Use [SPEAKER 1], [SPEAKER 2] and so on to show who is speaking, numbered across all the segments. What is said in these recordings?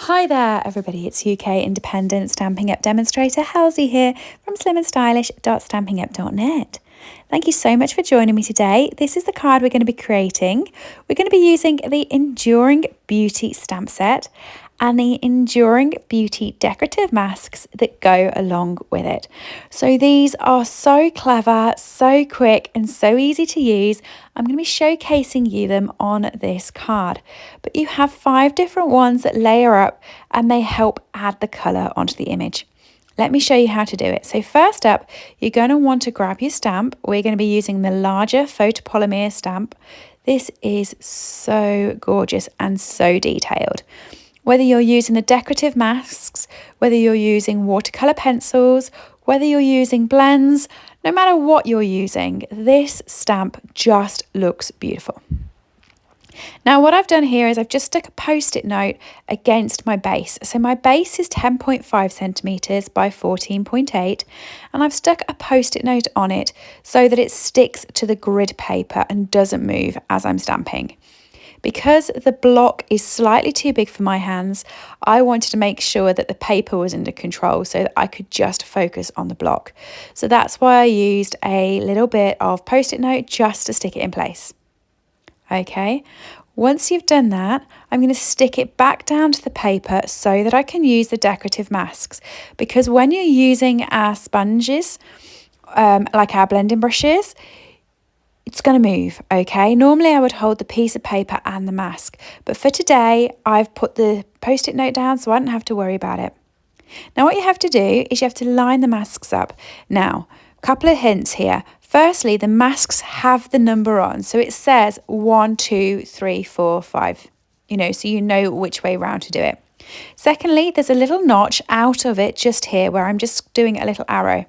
[SPEAKER 1] Hi there everybody, it's UK independent Stampin' Up demonstrator Halsey here from slimandstylish.stampinup.net. Thank you so much for joining me today. This is the card we're going to be creating. We're going to be using the Enduring Beauty stamp set and the Enduring Beauty decorative masks that go along with it. So these are so clever, so quick and so easy to use. I'm going to be showcasing you them on this card, but you have 5 different ones that layer up and they help add the colour onto the image. Let me show you how to do it. So first up, you're going to want to grab your stamp. We're going to be using the larger photopolymer stamp. This is so gorgeous and so detailed. Whether you're using the decorative masks, whether you're using watercolour pencils, whether you're using blends, no matter what you're using, this stamp just looks beautiful. Now what I've done here is I've just stuck a post-it note against my base. So my base is 10.5 centimetres by 14.8 and I've stuck a post-it note on it so that it sticks to the grid paper and doesn't move as I'm stamping. Because the block is slightly too big for my hands, I wanted to make sure that the paper was under control so that I could just focus on the block. So that's why I used a little bit of post-it note just to stick it in place. Okay, once you've done that, I'm going to stick it back down to the paper so that I can use the decorative masks. Because when you're using our sponges, like our blending brushes, it's going to move, okay? Normally I would hold the piece of paper and the mask, but for today I've put the post-it note down so I don't have to worry about it. Now what you have to do is you have to line the masks up. Now, a couple of hints here. Firstly, the masks have the number on, so it says 1, 2, 3, 4, 5, so you know which way round to do it. Secondly, there's a little notch out of it just here where I'm just doing a little arrow.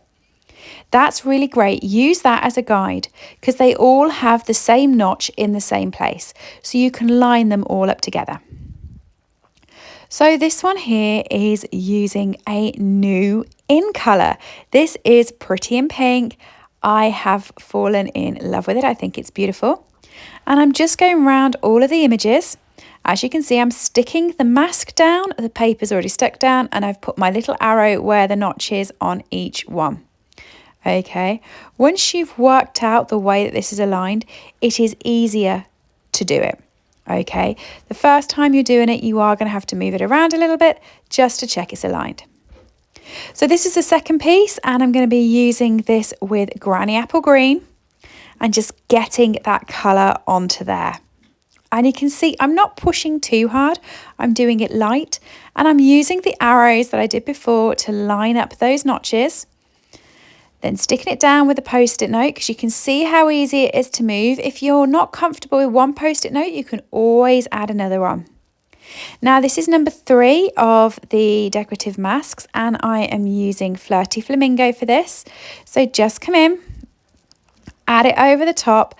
[SPEAKER 1] That's really great. Use that as a guide because they all have the same notch in the same place. So you can line them all up together. So this one here is using a new in colour. This is Pretty in Pink. I have fallen in love with it. I think it's beautiful. And I'm just going around all of the images. As you can see, I'm sticking the mask down. The paper's already stuck down and I've put my little arrow where the notch is on each one. Okay, once you've worked out the way that this is aligned, it is easier to do it. Okay, the first time you're doing it, you are going to have to move it around a little bit just to check it's aligned. So this is the second piece and I'm going to be using this with Granny Apple Green and just getting that colour onto there. And you can see I'm not pushing too hard, I'm doing it light and I'm using the arrows that I did before to line up those notches. Then sticking it down with a post-it note because you can see how easy it is to move. If you're not comfortable with one post-it note, you can always add another one. Now this is number 3 of the decorative masks and I am using Flirty Flamingo for this. So just come in, add it over the top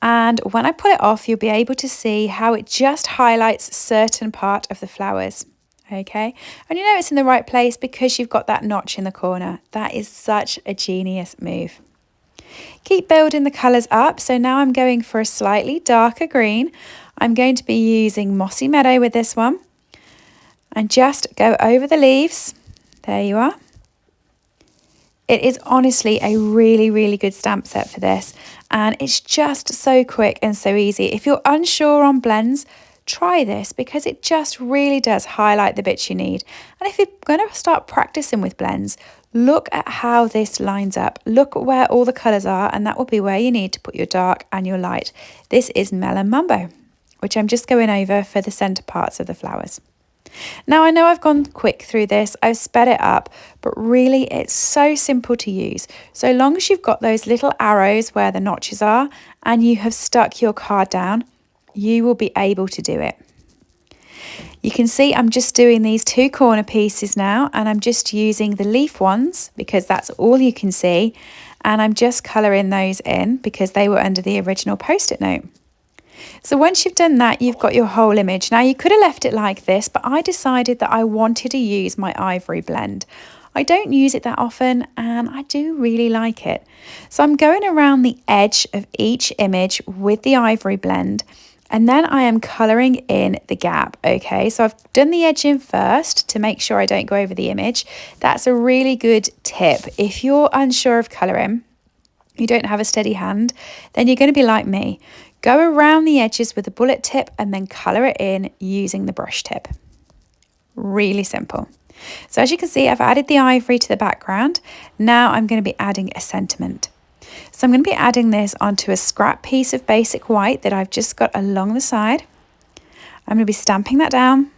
[SPEAKER 1] and when I pull it off, you'll be able to see how it just highlights certain part of the flowers. Okay, and you know it's in the right place because you've got that notch in the corner. That is such a genius move. Keep building the colours up. So now I'm going for a slightly darker green. I'm going to be using Mossy Meadow with this one. And just go over the leaves. There you are. It is honestly a really, really good stamp set for this. And it's just so quick and so easy. If you're unsure on blends, try this because it just really does highlight the bits you need. And if you're going to start practicing with blends, look at how this lines up. Look at where all the colours are and that will be where you need to put your dark and your light. This is Melon Mambo, which I'm just going over for the centre parts of the flowers. Now I know I've gone quick through this, I've sped it up, but really it's so simple to use. So long as you've got those little arrows where the notches are and you have stuck your card down, you will be able to do it. You can see I'm just doing these 2 corner pieces now and I'm just using the leaf ones because that's all you can see and I'm just colouring those in because they were under the original post-it note. So once you've done that, you've got your whole image. Now you could have left it like this, but I decided that I wanted to use my ivory blend. I don't use it that often and I do really like it. So I'm going around the edge of each image with the ivory blend And then I am colouring in the gap, okay? So I've done the edging first to make sure I don't go over the image. That's a really good tip. If you're unsure of colouring, you don't have a steady hand, then you're going to be like me. Go around the edges with a bullet tip and then colour it in using the brush tip. Really simple. So as you can see, I've added the ivory to the background. Now I'm going to be adding a sentiment. So I'm going to be adding this onto a scrap piece of basic white that I've just got along the side. I'm going to be stamping that down,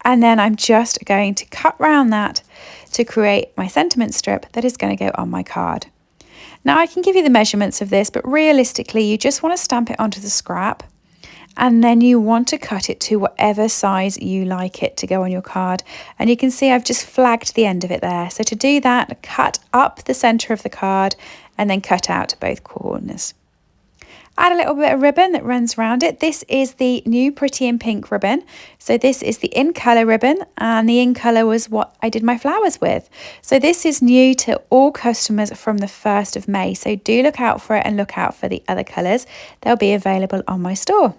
[SPEAKER 1] and then I'm just going to cut round that to create my sentiment strip that is going to go on my card. Now I can give you the measurements of this, but realistically you just want to stamp it onto the scrap, and then you want to cut it to whatever size you like it to go on your card. And you can see I've just flagged the end of it there. So to do that, cut up the centre of the card and then cut out both corners. Add a little bit of ribbon that runs around it. This is the new Pretty in Pink ribbon. So this is the in colour ribbon, and the in colour was what I did my flowers with. So this is new to all customers from the 1st of May. So do look out for it and look out for the other colours. They'll be available on my store.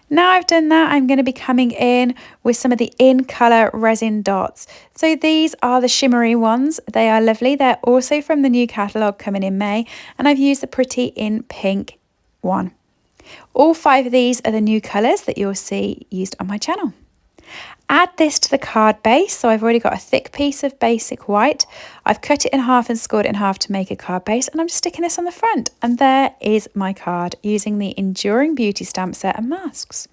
[SPEAKER 1] Now I've done that, I'm going to be coming in with some of the in colour resin dots. So these are the shimmery ones. They are lovely. They're also from the new catalogue coming in May, and I've used the Pretty in Pink one. All 5 of these are the new colours that you'll see used on my channel. Add this to the card base. So I've already got a thick piece of basic white. I've cut it in half and scored it in half to make a card base, and I'm just sticking this on the front. And there is my card using the Enduring Beauty stamp set and masks.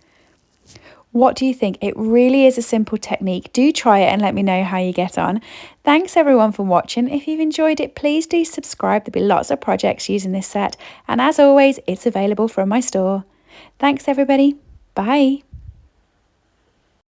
[SPEAKER 1] What do you think? It really is a simple technique. Do try it and let me know how you get on. Thanks everyone for watching. If you've enjoyed it, please do subscribe. There'll be lots of projects using this set. And as always, it's available from my store. Thanks everybody. Bye.